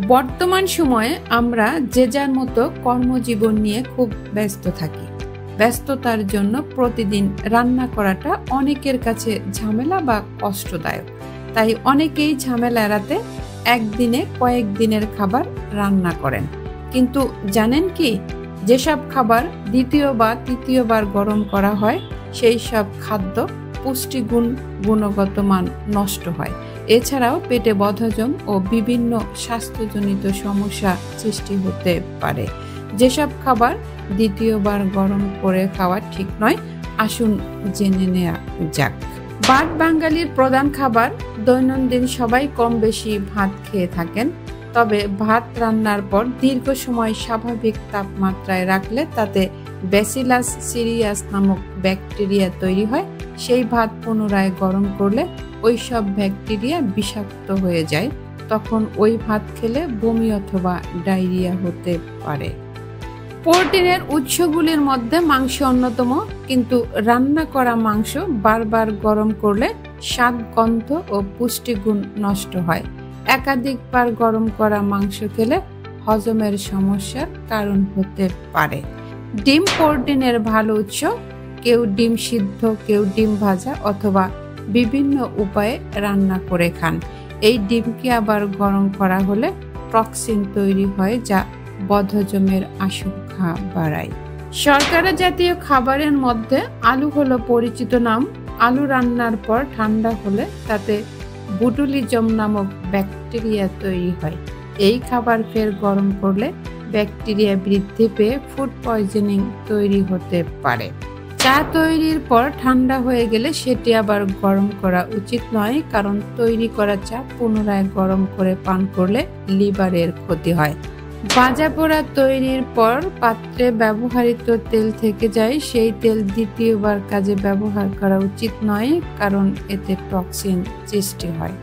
বর্তমান সময়ে আমরা যে যার মতো কর্মজীবন নিয়ে খুব ব্যস্ত থাকি। ব্যস্ততার জন্য প্রতিদিন রান্না করাটা অনেকের কাছে ঝামেলা বা কষ্টদায়ক। তাই অনেকেই ঝামেলা এড়াতে একদিনে কয়েকদিনের খাবার রান্না করেন। কিন্তু জানেন কি, যেসব খাবার দ্বিতীয় বা তৃতীয়বার গরম করা হয় সেই সব খাদ্য পুষ্টিগুণ, গুণগত মান নষ্ট হয়। এছাড়াও পেটে বদহজম ও বিভিন্ন স্বাস্থ্যজনিত সমস্যা সৃষ্টি হতে পারে। যেসব খাবার দ্বিতীয়বার গরম করে খাওয়া ঠিক নয়, আসুন জেনে নেওয়া যাক। ভাত বাঙালির প্রধান খাবার। দৈনন্দিন সবাই কম বেশি ভাত খেয়ে থাকেন। তবে ভাত রান্নার পর দীর্ঘ সময় স্বাভাবিক তাপমাত্রায় রাখলে তাতে ব্যাসিলাস সিরিয়াস নামক ব্যাকটেরিয়া তৈরি হয়। সেই ভাত পুনরায় গরম করলে ওই সব ব্যাকটেরিয়া বিষাক্ত হয়ে যায়। তখন ওই ভাত খেলে বমি অথবা ডায়রিয়া হতে পারে। প্রোটিনের উৎসগুলির মধ্যে মাংস অন্যতম, কিন্তু রান্না করা মাংস বারবার গরম করলে স্বাদ, গন্ধ ও পুষ্টিগুণ নষ্ট হয়। একাধিকবার গরম করা মাংস খেলে হজমের সমস্যার কারণ হতে পারে। ডিম প্রোটিনের ভালো উৎস। কেউ ডিম সিদ্ধ, কেউ ডিম ভাজা অথবা বিভিন্ন উপায়ে রান্না করে খান। এই ডিমকে আবার গরম করা হলে টক্সিন তৈরি হয়, যা বদহজমের আশঙ্কা বাড়ায়। শর্করা জাতীয় খাবারের মধ্যে আলু হলো পরিচিত নাম। আলু রান্নার পর ঠান্ডা হলে তাতে বুটুলিজম নামক ব্যাকটেরিয়া তৈরি হয়। এই খাবার ফের গরম করলে ব্যাকটেরিয়া বৃদ্ধি পেয়ে ফুড পয়জনিং তৈরি হতে পারে। চা তৈরির পর ঠান্ডা হয়ে গেলে সেটি আবার গরম করা উচিত নয়, কারণ তৈরি করা চা পুনরায় গরম করে পান করলে লিভারের ক্ষতি হয়। ভাজা পোড়া তৈরির পর পাত্রে ব্যবহৃত তেল থেকে যায়, সেই তেল দ্বিতীয়বার কাজে ব্যবহার করা উচিত নয়, কারণ এতে টক্সিন সৃষ্টি হয়।